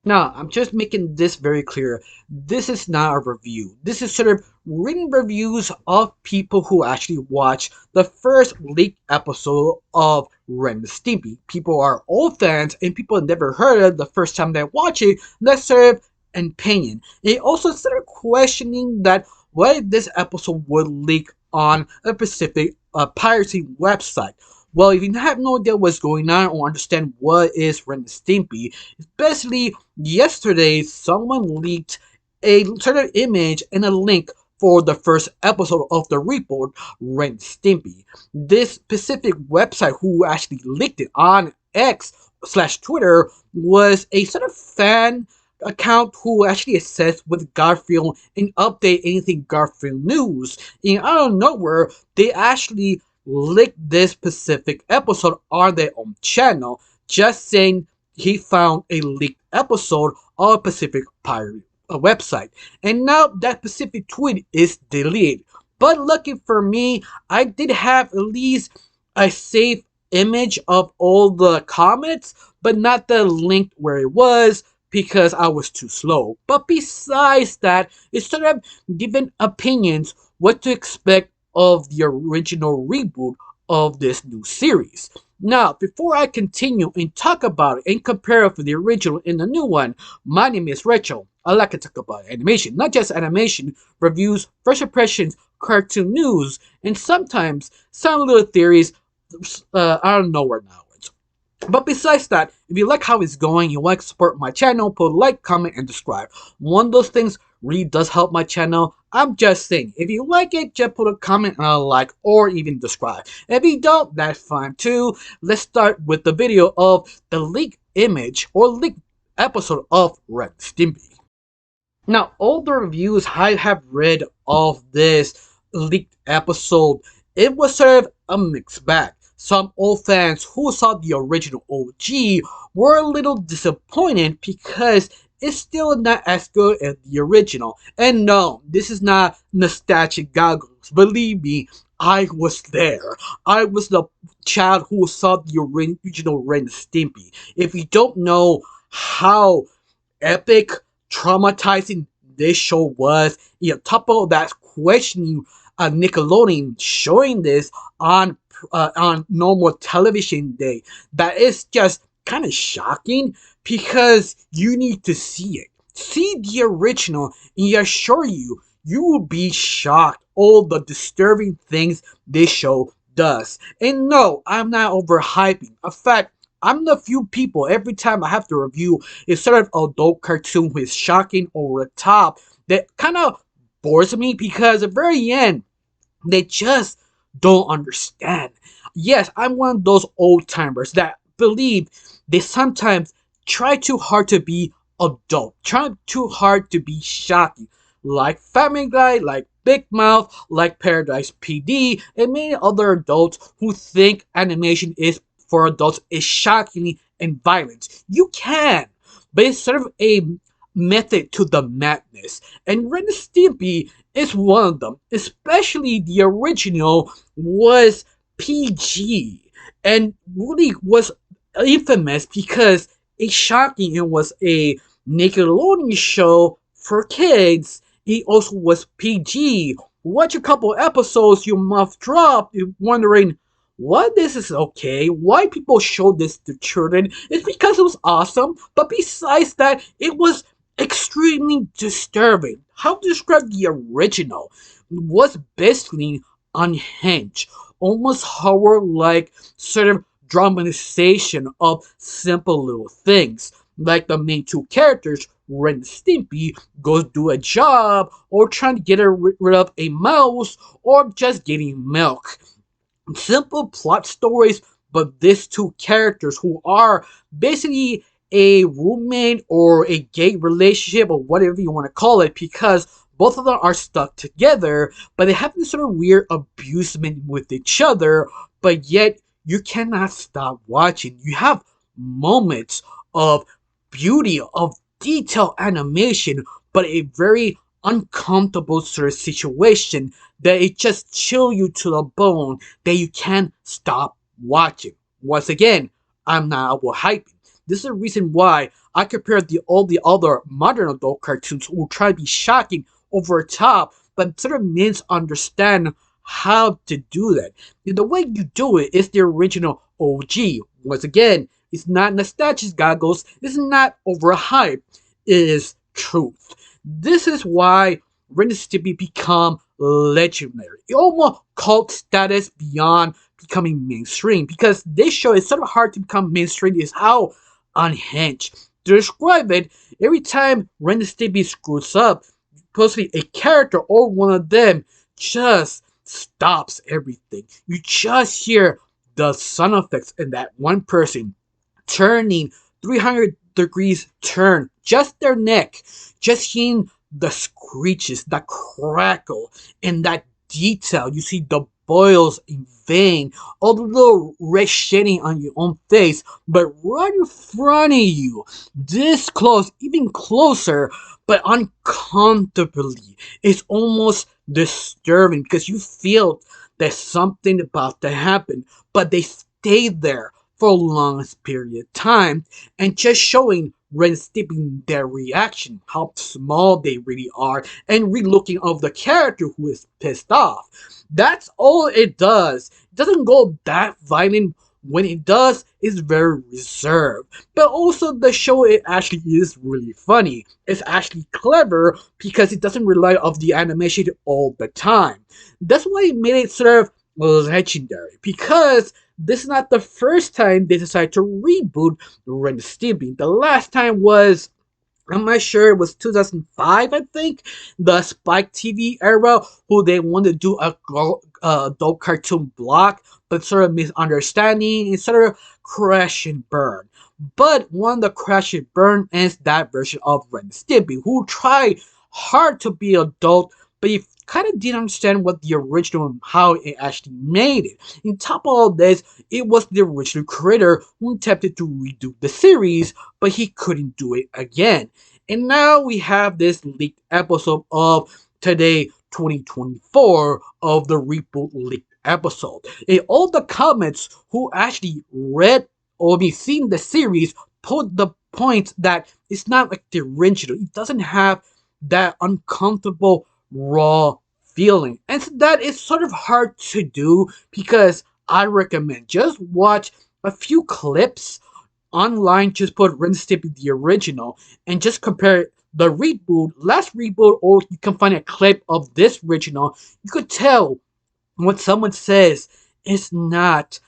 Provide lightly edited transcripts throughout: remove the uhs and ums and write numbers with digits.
Now, I'm just making this very clear. This is not a review. This is sort of written reviews of people who actually watched the first leaked episode of Ren and Stimpy. People are old fans and people have never heard it the first time they watch it. That's sort of an opinion. They also started questioning that why this episode would leak on a specific piracy website. Well, if you have no idea what's going on or understand what is Ren and Stimpy, especially yesterday, someone leaked a certain image and a link for the first episode of the report, Ren and Stimpy. This specific website who actually leaked it on X slash Twitter was a sort of fan account who actually assessed with Garfield and update anything Garfield news. And out of nowhere, they actually leaked this specific episode on their own channel, just saying he found a leaked episode of a Pacific Pirate website. And now that specific tweet is deleted. But lucky for me, I did have at least a safe image of all the comments, but not the link where it was because I was too slow. But besides that, it's sort of given opinions what to expect of the original reboot of this new series. Now, before I continue and talk about it and compare it with the original and the new one, my name is Rachel. I like to talk about animation, not just animation, reviews, first impressions, cartoon news, and sometimes some little theories out of nowhere now. But besides that, if you like how it's going, you like to support my channel, put a like, comment, and subscribe. One of those things really does help my channel. I'm just saying, if you like it, just put a comment and a like, or even subscribe. If you don't, that's fine too. Let's start with the video of the leaked image or leaked episode of Ren and Stimpy. Now, all the reviews I have read of this leaked episode, it was sort of a mixed bag. Some old fans who saw the original OG were a little disappointed because it's still not as good as the original. And no, this is not nostalgic goggles. Believe me, I was there. I was the child who saw the original Ren and Stimpy. If you don't know how epic, traumatizing this show was, you know, top of that questioning Nickelodeon showing this on normal television day, that is just kind of shocking because you need to see it. See the original, and I assure you, you will be shocked all the disturbing things this show does. And no, I'm not overhyping. In fact, I'm the few people every time I have to review a sort of adult cartoon with shocking over the top that kind of bores me because at the very end, they just don't understand. Yes, I'm one of those old timers that believe they sometimes try too hard to be adult, try too hard to be shocking, like Family Guy, like Big Mouth, like Paradise PD, and many other adults who think animation is for adults is shocking and violent. You can, but it's sort of a method to the madness. And Ren and Stimpy is one of them. Especially the original was PG and really was infamous because it's shocking. It was a Nickelodeon show for kids. It also was PG. Watch a couple episodes, your mouth drop. You're wondering, what, this is okay? Why people show this to children? It's because it was awesome. But besides that, it was extremely disturbing. How to describe the original? Was basically unhinged, almost horror-like sort of dramatization of simple little things. Like the main two characters, Ren and Stimpy, goes do a job, or trying to get rid of a mouse, or just getting milk. Simple plot stories, but these two characters who are basically a roommate or a gay relationship or whatever you want to call it, because both of them are stuck together, but they have this sort of weird abusement with each other, but yet you cannot stop watching. You have moments of beauty, of detailed animation, but a very uncomfortable sort of situation that it just chill you to the bone that you can't stop watching. Once again, I'm not overhyping. This is the reason why I compared all the other modern adult cartoons who try to be shocking over top, but sort of misunderstand how to do that. The way you do it is the original OG. Once again, it's not nostalgia goggles, it's not overhyped, it is truth. This is why Ren and Stimpy become legendary. It almost cult status beyond becoming mainstream because this show is sort of hard to become mainstream is how unhinged. To describe it, every time Ren and Stimpy screws up, possibly a character or one of them just stops everything. You just hear the sound effects in that one person turning 300 degrees turn, just their neck, just hearing the screeches, the crackle, and that detail. You see the boils in vein, all the little red shading on your own face, but right in front of you, this close, even closer, but uncomfortably. It's almost disturbing because you feel there's something about to happen, but they stay there for a long period of time and just showing Ren Stimpy their reaction, how small they really are, and relooking of the character who is pissed off. That's all it does. It doesn't go that violent. When it does, it's very reserved. But also the show it actually is really funny. It's actually clever because it doesn't rely on the animation all the time. That's why it made it sort of legendary. Because this is not the first time they decided to reboot Ren and Stimpy. The last time was, I'm not sure, it was 2005, I think, the Spike TV era, who they wanted to do a adult cartoon block, but sort of misunderstanding and sort of crash and burn. But one of the crash and burn is that version of Ren and Stimpy, who tried hard to be adult, but he kind of didn't understand what the original and how it actually made it. On top of all this, it was the original creator who attempted to redo the series, but he couldn't do it again. And now we have this leaked episode of today, 2024, of the reboot leaked episode. And all the comments who actually read or seen the series put the point that it's not like the original. It doesn't have that uncomfortable raw feeling. And so that is sort of hard to do because I recommend just watch a few clips online, just put Ren and Stimpy the original and just compare the reboot, last reboot, or you can find a clip of this original. You could tell what someone says is not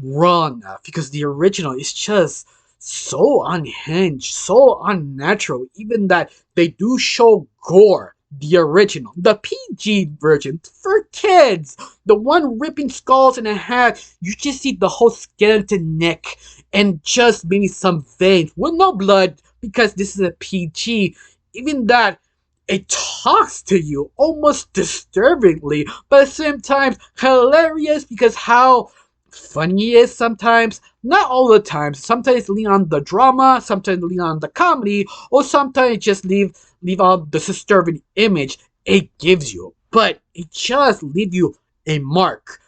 raw enough because the original is just so unhinged, so unnatural, even that they do show gore. The original, the PG version for kids, the one ripping skulls in a hat, you just see the whole skeleton neck and just maybe some veins with no blood because this is a PG. Even that, it talks to you almost disturbingly, but at the same time hilarious because how funny it is sometimes. Not all the time. Sometimes lean on the drama, sometimes lean on the comedy, or sometimes just leave out the disturbing image it gives you. But it just leave you a mark.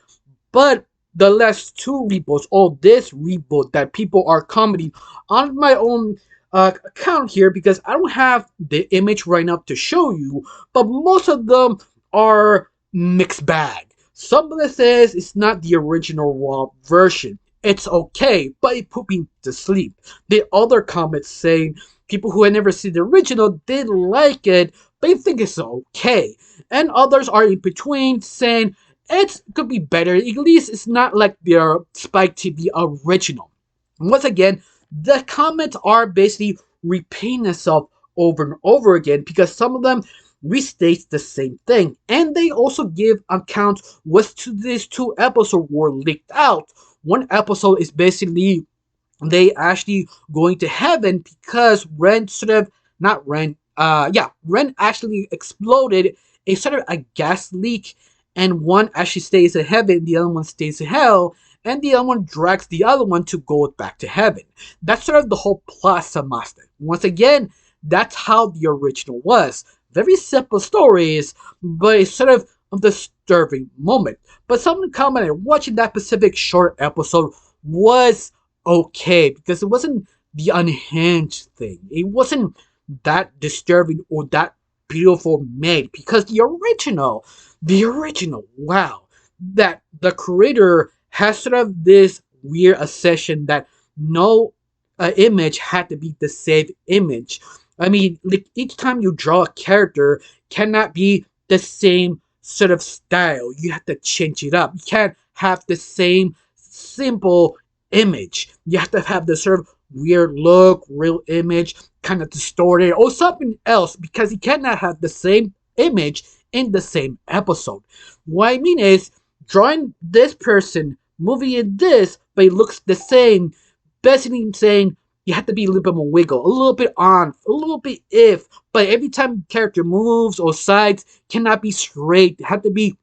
But the last two reboots, or this reboot that people are commenting on my own account here, because I don't have the image right now to show you, but most of them are mixed bag. Somebody says it's not the original raw version. It's okay, but it put me to sleep. The other comments saying people who had never seen the original did like it, but they think it's okay. And others are in between saying it could be better. At least it's not like their Spike TV original. Once again, the comments are basically repeating themselves over and over again because some of them restates the same thing, and they also give accounts what to these two episodes were leaked out. One episode is basically they actually going to heaven because Ren sort of not Ren, Ren actually exploded a sort of a gas leak, and one actually stays in heaven, the other one stays in hell, and the other one drags the other one to go back to heaven. That's sort of the whole plot semester. Once again, that's how the original was. Very simple stories, but it's sort of a disturbing moment. But someone commented watching that specific short episode was okay because it wasn't the unhinged thing. It wasn't that disturbing or that beautiful made because the original, wow, that the creator has sort of this weird obsession that no image had to be the same image. I mean, like each time you draw a character cannot be the same sort of style. You have to change it up. You can't have the same simple image. You have to have the sort of weird look, real image, kind of distorted, or something else because you cannot have the same image in the same episode. What I mean is, drawing this person, moving in this, but it looks the same, basically saying you have to be a little bit more wiggle, a little bit on, a little bit if, but every time the character moves or sides cannot be straight. It have to be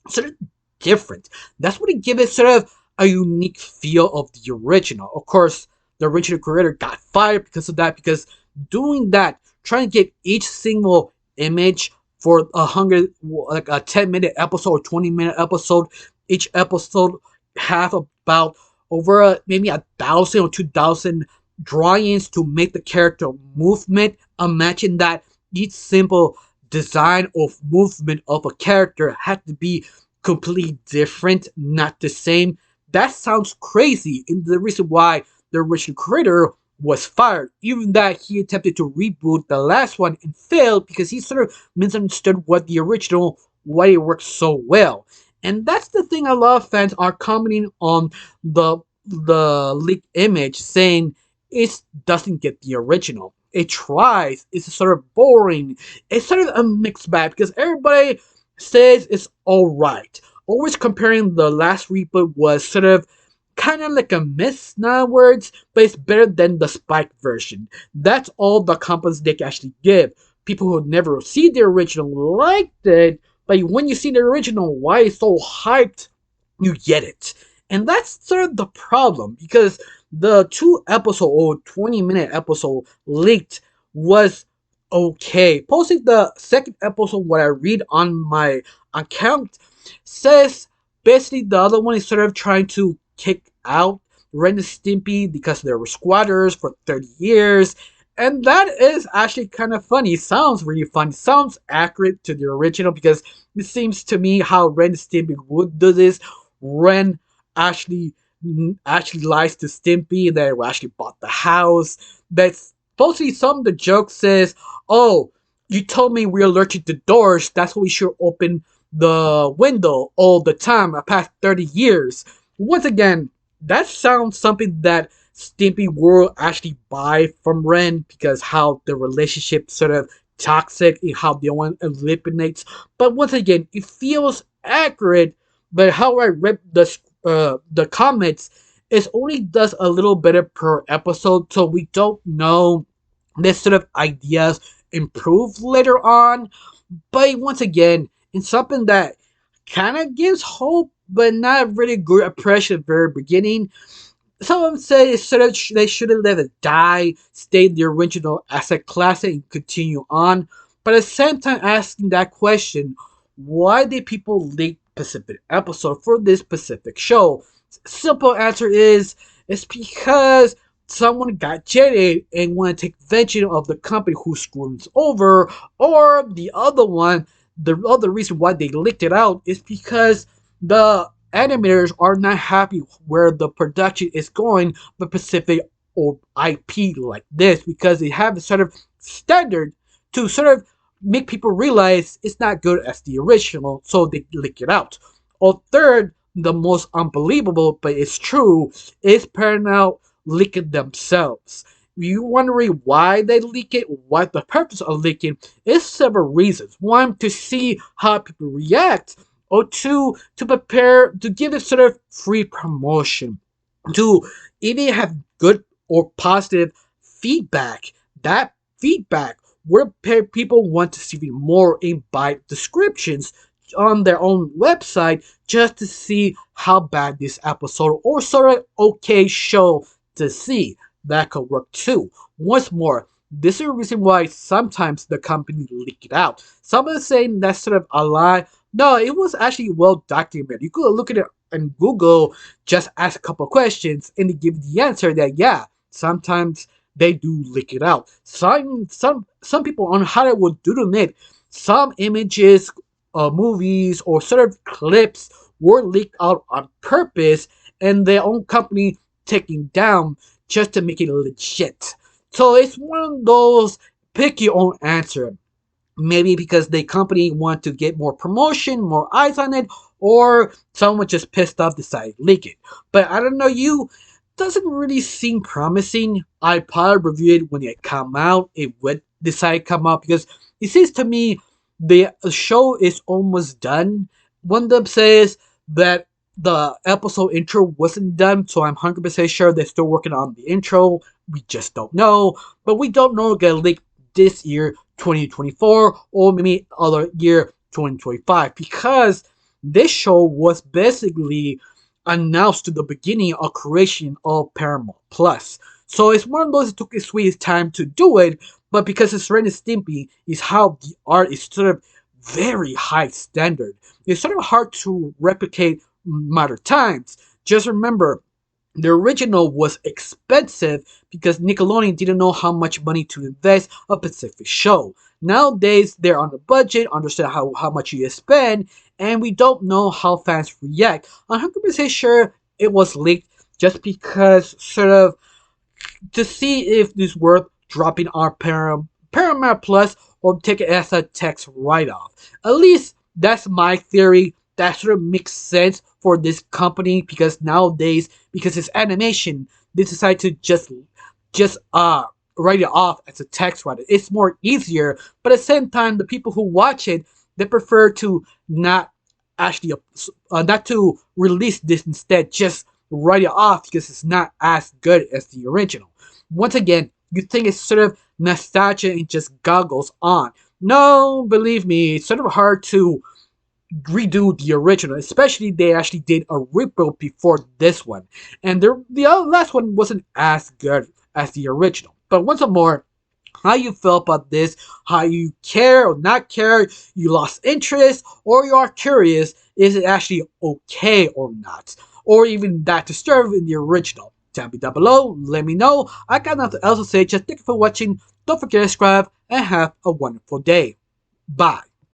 sort of different. That's what it gives it sort of a unique feel of the original. Of course, the original creator got fired because of that, because doing that, trying to get each single image for 100, like a 10-minute episode or 20-minute episode, each episode have about over maybe 1,000 or 2,000 drawings to make the character movement. Imagine that each simple design of movement of a character had to be completely different, not the same. That sounds crazy, and the reason why the original creator was fired, even that he attempted to reboot the last one and failed because he sort of misunderstood what the original, why it worked so well. And that's the thing a lot of fans are commenting on the leaked image, saying it doesn't get the original. It tries, it's sort of boring. It's sort of a mixed bag because everybody says it's alright. Always comparing the last reboot was sort of kind of like a miss, not words, but it's better than the Spike version. That's all the compliments they can actually give. People who never see the original liked it, but when you see the original, why it's so hyped, you get it. And that's sort of the problem, because the 2 episode or 20-minute episode leaked was okay. Posting the second episode, what I read on my account, says basically the other one is sort of trying to kick out Ren and Stimpy because they were squatters for 30 years. And that is actually kind of funny. It sounds really fun. It sounds accurate to the original because it seems to me how Ren and Stimpy would do this. Ren actually actually lies to Stimpy and they actually bought the house. That's supposedly some of the joke says, "Oh, you told me we're allergic to doors. That's why we should open the window all the time. I past 30 years." Once again, that sounds something that Stimpy will actually buy from Ren because how the relationship sort of toxic and how the one eliminates. But once again, it feels accurate. But how I read the comments, it only does a little better per episode, so we don't know this sort of ideas improve later on. But once again, it's something that kind of gives hope, but not really good impression at the very beginning. Some of them say they should have let it die, stay in the original as a classic, and continue on. But at the same time, asking that question, why did people leak specific episode for this specific show? Simple answer is it's because someone got jaded and want to take vengeance of the company who screwed us over, or the other one, the other reason why they leaked it out is because the animators are not happy where the production is going, but Pacific or IP like this, because they have a sort of standard to sort of make people realize it's not good as the original, so they leak it out. Or third, the most unbelievable, but it's true, is Paramount leaking themselves. You wondering why they leak it, what the purpose of leaking, is several reasons. One, to see how people react, or two, to prepare to give it sort of free promotion, to even have good or positive feedback. That feedback where people want to see more in by descriptions on their own website just to see how bad this episode or sort of okay show to see. That could work too. Once more, this is the reason why sometimes the company leak it out. Some are saying that's sort of a lie. No, it was actually well documented. You could look at it in Google, just ask a couple questions, and they give the answer that yeah, sometimes they do leak it out. Some people on Hollywood do admit some images, movies, or certain clips were leaked out on purpose, and their own company taking down just to make it legit. So it's one of those pick your own answer. Maybe because the company want to get more promotion, more eyes on it, or someone just pissed off decided to leak it. But I don't know, you doesn't really seem promising. I probably review it when it come out. It would decide to come out because it seems to me the show is almost done. One of them says that the episode intro wasn't done, so I'm 100% sure they're still working on the intro. We just don't know. But we don't know get leaked this year, 2024, or maybe other year, 2025, because this show was basically announced to the beginning of creation of Paramount Plus. So it's one of those that took its sweet time to do it, but because it's Ren and Stimpy, is how the art is sort of very high standard. It's sort of hard to replicate modern times. Just remember, the original was expensive because Nickelodeon didn't know how much money to invest a specific show. Nowadays, they're on a budget, understand how much you spend, and we don't know how fans react. I'm 100% sure it was leaked just because, sort of, to see if it's worth dropping our Paramount Plus or take it as a tax write-off. At least that's my theory. That sort of makes sense for this company because nowadays, because it's animation, they decide to just write it off as a tax write-off. It's more easier, but at the same time, the people who watch it, they prefer to not actually not to release this, instead just write it off because it's not as good as the original. Once again, you think it's sort of nostalgia and just goggles on. No, believe me, it's sort of hard to redo the original, especially they actually did a rebuild before this one, and the last one wasn't as good as the original. But once more, how you feel about this, how you care or not care, you lost interest, or you are curious, is it actually okay or not, or even that disturbing in the original? Tell me down below, let me know. I got nothing else to say, just thank you for watching, don't forget to subscribe, and have a wonderful day. Bye.